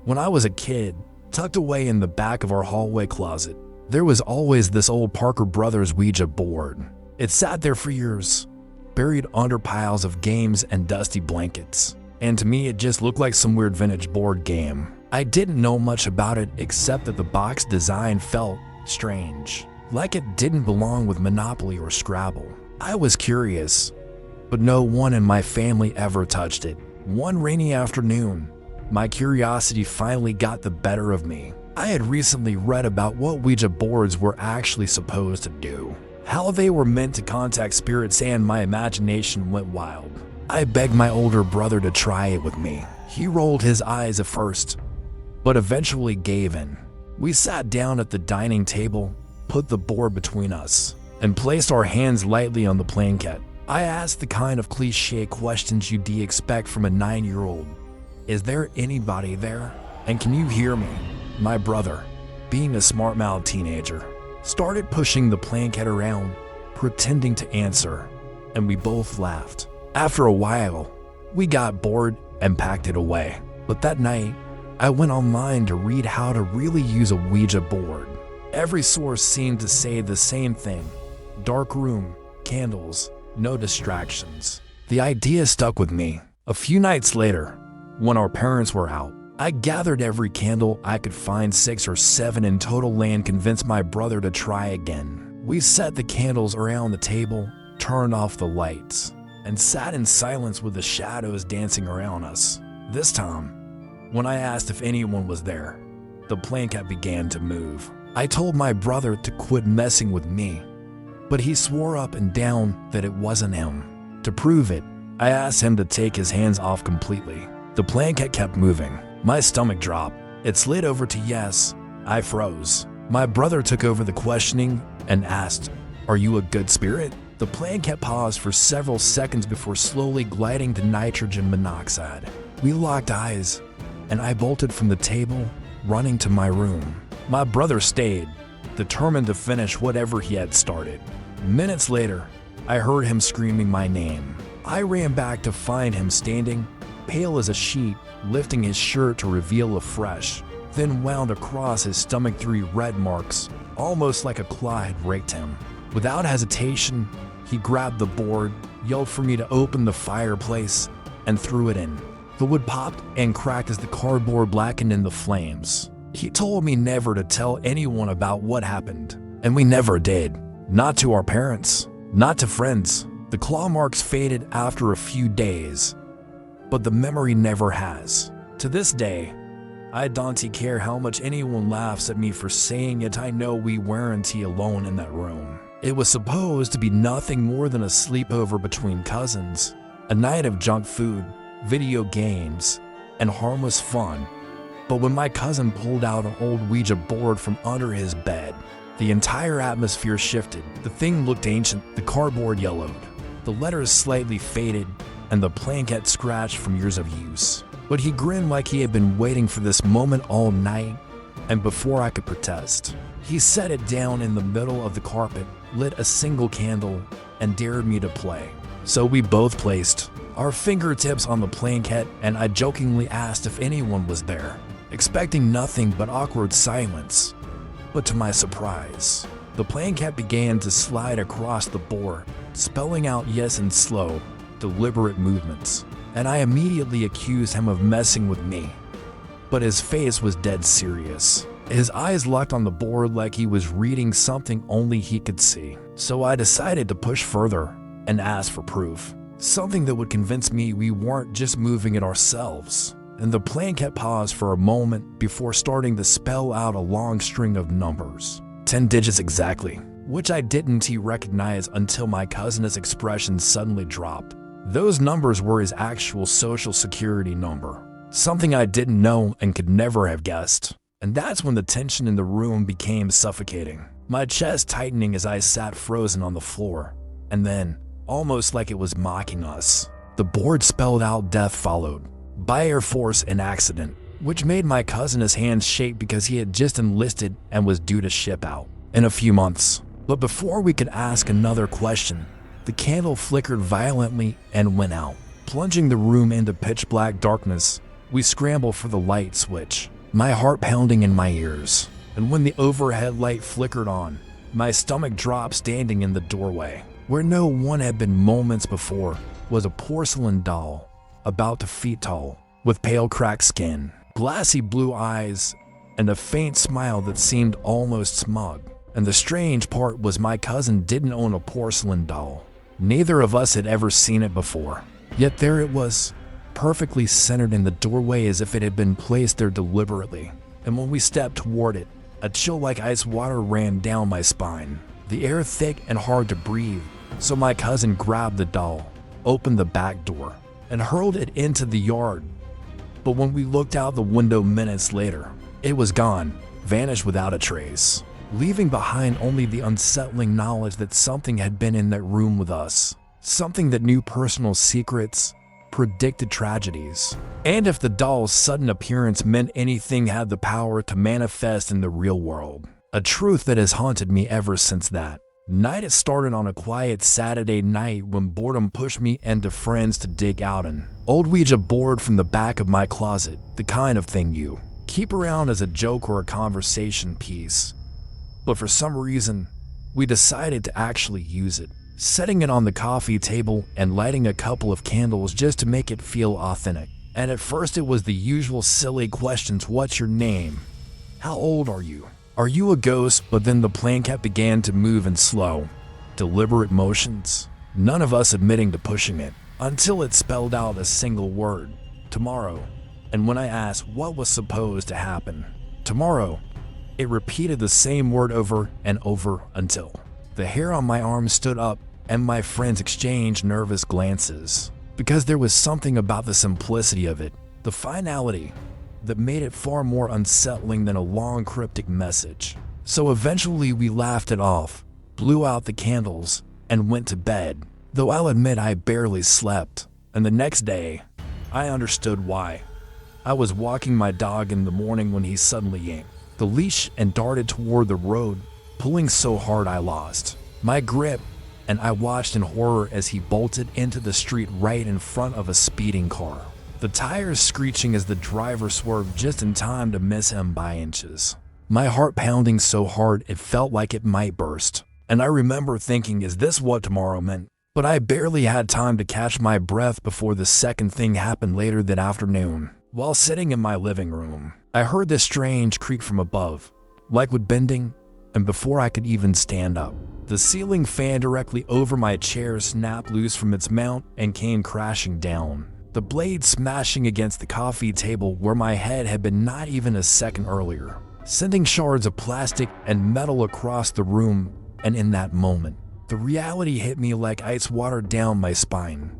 When I was a kid, tucked away in the back of our hallway closet, there was always this old Parker Brothers Ouija board. It sat there for years, buried under piles of games and dusty blankets. And to me, it just looked like some weird vintage board game. I didn't know much about it except that the box design felt strange, like it didn't belong with Monopoly or Scrabble. I was curious, but no one in my family ever touched it. One rainy afternoon, my curiosity finally got the better of me. I had recently read about what Ouija boards were actually supposed to do, how they were meant to contact spirits, and my imagination went wild. I begged my older brother to try it with me. He rolled his eyes at first, but eventually gave in. We sat down at the dining table, put the board between us, and placed our hands lightly on the planchette. I asked the kind of cliche questions you'd expect from a 9-year-old. Is there anybody there? And can you hear me? My brother, being a smart-mouthed teenager, started pushing the planchette around, pretending to answer, and we both laughed. After a while, we got bored and packed it away. But that night, I went online to read how to really use a Ouija board. Every source seemed to say the same thing: dark room, candles, no distractions. The idea stuck with me. A few nights later, when our parents were out, I gathered every candle I could find, 6 or 7 in total, and convinced my brother to try again. We set the candles around the table, turned off the lights, and sat in silence with the shadows dancing around us. This time, when I asked if anyone was there, the planchette began to move. I told my brother to quit messing with me, but he swore up and down that it wasn't him. To prove it, I asked him to take his hands off completely. The planchette kept moving. My stomach dropped. It slid over to yes. I froze. My brother took over the questioning and asked, "Are you a good spirit?" The planchette paused for several seconds before slowly gliding to nitrogen monoxide. We locked eyes, and I bolted from the table, running to my room. My brother stayed, determined to finish whatever he had started. Minutes later, I heard him screaming my name. I ran back to find him standing, pale as a sheet, lifting his shirt to reveal a fresh, then wound across his stomach 3 red marks, almost like a claw had raked him. Without hesitation, he grabbed the board, yelled for me to open the fireplace, and threw it in. The wood popped and cracked as the cardboard blackened in the flames. He told me never to tell anyone about what happened, and we never did. Not to our parents, not to friends. The claw marks faded after a few days, but the memory never has. To this day, I don't care how much anyone laughs at me for saying it. I know we weren't alone in that room. It was supposed to be nothing more than a sleepover between cousins, a night of junk food, video games, and harmless fun. But when my cousin pulled out an old Ouija board from under his bed, the entire atmosphere shifted. The thing looked ancient, the cardboard yellowed, the letters slightly faded, and the planchette scratched from years of use. But he grinned like he had been waiting for this moment all night, and before I could protest, he set it down in the middle of the carpet, lit a single candle, and dared me to play. So we both placed our fingertips on the planchette, and I jokingly asked if anyone was there, expecting nothing but awkward silence. But to my surprise, the planchette began to slide across the board, spelling out yes in slow, deliberate movements, and I immediately accused him of messing with me. But his face was dead serious. His eyes locked on the board like he was reading something only he could see. So I decided to push further and ask for proof, something that would convince me we weren't just moving it ourselves. And the planchette paused for a moment before starting to spell out a long string of numbers, 10 digits exactly, which I didn't recognize until my cousin's expression suddenly dropped. Those numbers were his actual social security number, something I didn't know and could never have guessed. And that's when the tension in the room became suffocating, my chest tightening as I sat frozen on the floor. And then, almost like it was mocking us, the board spelled out death followed by Air Force and accident, which made my cousin's hands shake because he had just enlisted and was due to ship out in a few months. But before we could ask another question, the candle flickered violently and went out, plunging the room into pitch black darkness. We scrambled for the light switch, my heart pounding in my ears. And when the overhead light flickered on, my stomach dropped. Standing in the doorway, where no one had been moments before, was a porcelain doll, about 2 feet tall, with pale cracked skin, glassy blue eyes, and a faint smile that seemed almost smug. And the strange part was my cousin didn't own a porcelain doll. Neither of us had ever seen it before. Yet there it was, perfectly centered in the doorway as if it had been placed there deliberately. And when we stepped toward it, a chill like ice water ran down my spine, the air thick and hard to breathe. So my cousin grabbed the doll, opened the back door, and hurled it into the yard. But when we looked out the window minutes later, it was gone, vanished without a trace, leaving behind only the unsettling knowledge that something had been in that room with us. Something that knew personal secrets, predicted tragedies, and if the doll's sudden appearance meant anything, had the power to manifest in the real world. A truth that has haunted me ever since that night. It started on a quiet Saturday night when boredom pushed me and friends to dig out an old Ouija board from the back of my closet, the kind of thing you keep around as a joke or a conversation piece. But for some reason, we decided to actually use it, setting it on the coffee table and lighting a couple of candles just to make it feel authentic. And at first it was the usual silly questions: what's your name? How old are you? Are you a ghost? But then the planket began to move in slow, deliberate motions, none of us admitting to pushing it, until it spelled out a single word: tomorrow. And when I asked what was supposed to happen, tomorrow, it repeated the same word over and over until the hair on my arm stood up and my friends exchanged nervous glances, because there was something about the simplicity of it, the finality, that made it far more unsettling than a long cryptic message. So eventually we laughed it off, blew out the candles, and went to bed, though I'll admit I barely slept. And the next day, I understood why. I was walking my dog in the morning when he suddenly yanked the leash and darted toward the road, pulling so hard I lost my grip, and I watched in horror as he bolted into the street right in front of a speeding car, the tires screeching as the driver swerved just in time to miss him by inches. My heart pounding so hard it felt like it might burst, and I remember thinking, is this what tomorrow meant? But I barely had time to catch my breath before the second thing happened later that afternoon. While sitting in my living room, I heard this strange creak from above, like wood bending, and before I could even stand up, the ceiling fan directly over my chair snapped loose from its mount and came crashing down, the blade smashing against the coffee table where my head had been not even a second earlier, sending shards of plastic and metal across the room. And in that moment, the reality hit me like ice water down my spine.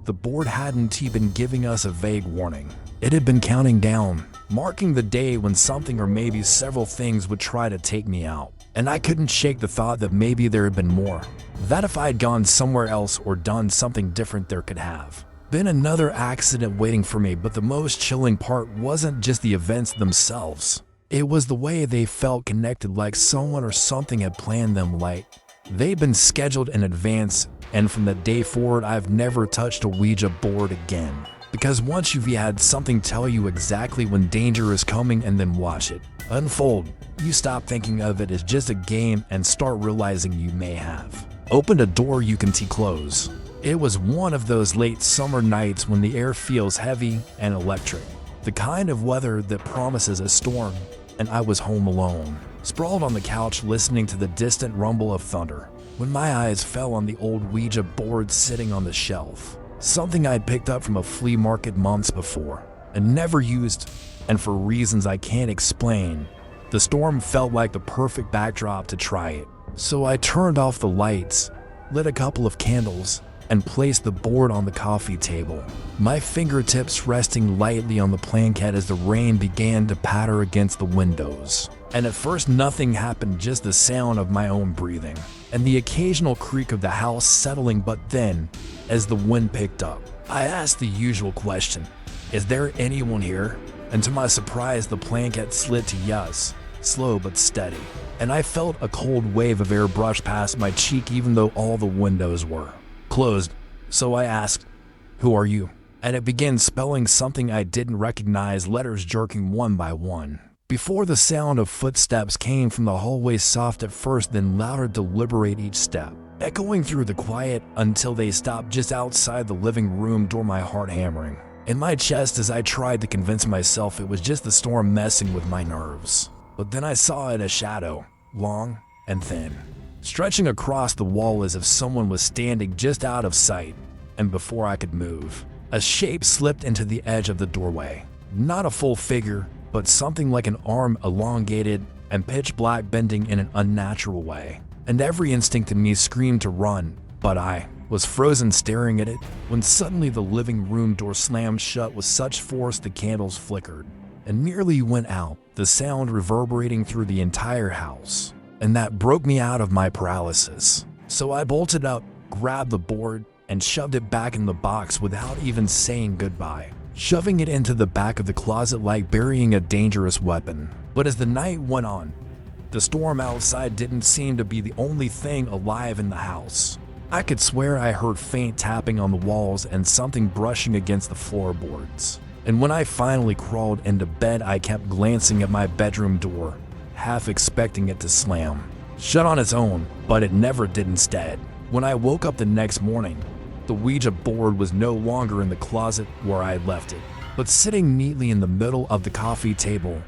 The board hadn't even giving us a vague warning. It had been counting down, marking the day when something or maybe several things would try to take me out. And I couldn't shake the thought that maybe there had been more. That if I'd gone somewhere else or done something different, there could have been another accident waiting for me. But the most chilling part wasn't just the events themselves. It was the way they felt connected, like someone or something had planned them, like they'd been scheduled in advance. And from that day forward, I've never touched a Ouija board again. Because once you've had something tell you exactly when danger is coming and then watch it unfold, you stop thinking of it as just a game and start realizing you may have opened a door you can see close. It was one of those late summer nights when the air feels heavy and electric, the kind of weather that promises a storm, and I was home alone, sprawled on the couch listening to the distant rumble of thunder, when my eyes fell on the old Ouija board sitting on the shelf. Something I'd picked up from a flea market months before and never used, and for reasons I can't explain, the storm felt like the perfect backdrop to try it. So I turned off the lights, lit a couple of candles, and placed the board on the coffee table, my fingertips resting lightly on the planket as the rain began to patter against the windows. And at first nothing happened, just the sound of my own breathing and the occasional creak of the house settling. But then, as the wind picked up, I asked the usual question, is there anyone here? And to my surprise, the planket slid to yes, slow but steady, and I felt a cold wave of air brush past my cheek even though all the windows were closed. So I asked, who are you? and it began spelling something I didn't recognize, letters jerking one by one. Before the sound of footsteps came from the hallway, soft at first, then louder, deliberate each step, echoing through the quiet until they stopped just outside the living room door, my heart hammering in my chest as I tried to convince myself it was just the storm messing with my nerves. But then I saw it, a shadow, long and thin, stretching across the wall as if someone was standing just out of sight. And before I could move, a shape slipped into the edge of the doorway. Not a full figure, but something like an arm, elongated and pitch black, bending in an unnatural way. And every instinct in me screamed to run, but I was frozen staring at it when suddenly the living room door slammed shut with such force the candles flickered and nearly went out, the sound reverberating through the entire house. And that broke me out of my paralysis. So I bolted up, grabbed the board, and shoved it back in the box without even saying goodbye, shoving it into the back of the closet like burying a dangerous weapon. But as the night went on, the storm outside didn't seem to be the only thing alive in the house. I could swear I heard faint tapping on the walls and something brushing against the floorboards. And when I finally crawled into bed, I kept glancing at my bedroom door, half expecting it to slam shut on its own, but it never did. Instead, when I woke up the next morning, the Ouija board was no longer in the closet where I had left it, but sitting neatly in the middle of the coffee table,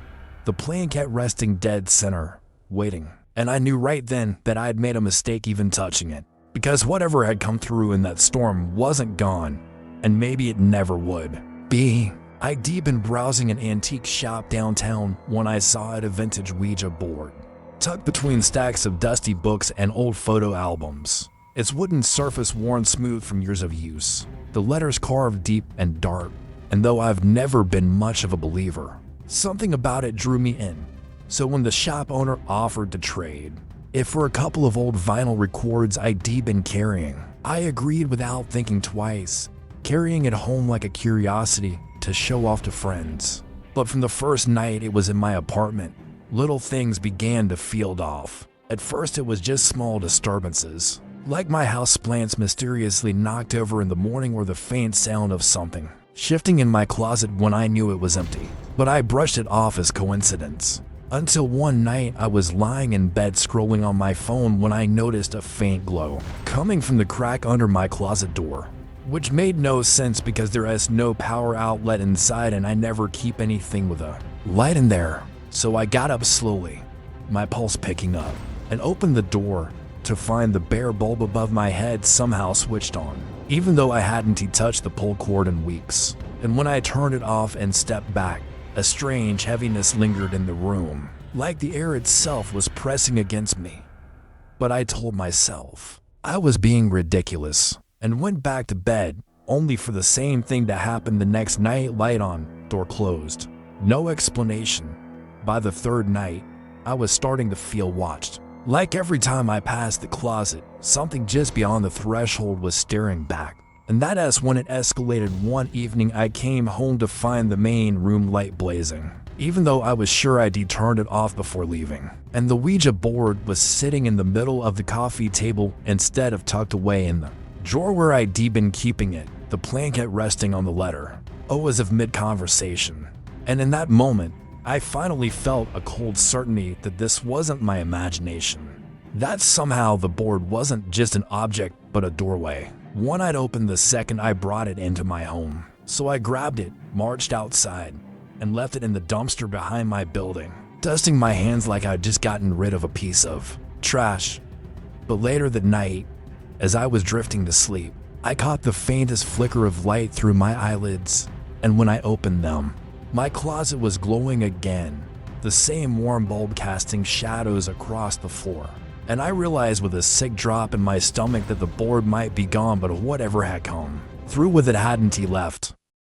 the blanket resting dead center, waiting. And I knew right then that I had made a mistake even touching it, because whatever had come through in that storm wasn't gone, and maybe it never would be. I'd been browsing an antique shop downtown when I saw it, a vintage Ouija board, tucked between stacks of dusty books and old photo albums. Its wooden surface worn smooth from years of use, the letters carved deep and dark, and though I've never been much of a believer, something about it drew me in. So when the shop owner offered to trade it for a couple of old vinyl records I'd been carrying, I agreed without thinking twice, carrying it home like a curiosity to show off to friends. But from the first night it was in my apartment, little things began to field off. At first it was just small disturbances, like my houseplants mysteriously knocked over in the morning or the faint sound of something shifting in my closet when I knew it was empty. But I brushed it off as coincidence. Until one night I was lying in bed scrolling on my phone when I noticed a faint glow coming from the crack under my closet door, which made no sense because there is no power outlet inside and I never keep anything with a light in there. So I got up slowly, my pulse picking up, and opened the door to find the bare bulb above my head somehow switched on, even though I hadn't touched the pull cord in weeks. And when I turned it off and stepped back, a strange heaviness lingered in the room, like the air itself was pressing against me. But I told myself I was being ridiculous and went back to bed, only for the same thing to happen the next night. Light on, door closed. No explanation. By the third night, I was starting to feel watched. Like every time I passed the closet, something just beyond the threshold was staring back. And that's when it escalated. One evening I came home to find the main room light blazing, even though I was sure I'd turned it off before leaving. And the Ouija board was sitting in the middle of the coffee table instead of tucked away in the drawer where I'd been keeping it, the blanket resting on the letter O as of mid-conversation. And in that moment, I finally felt a cold certainty that this wasn't my imagination. That somehow the board wasn't just an object, but a doorway, one I'd opened the second I brought it into my home. So I grabbed it, marched outside, and left it in the dumpster behind my building, dusting my hands like I'd just gotten rid of a piece of trash. But later that night, as I was drifting to sleep, I caught the faintest flicker of light through my eyelids, and when I opened them, my closet was glowing again, the same warm bulb casting shadows across the floor. And I realized with a sick drop in my stomach that the board might be gone, but whatever had come through with it hadn't left.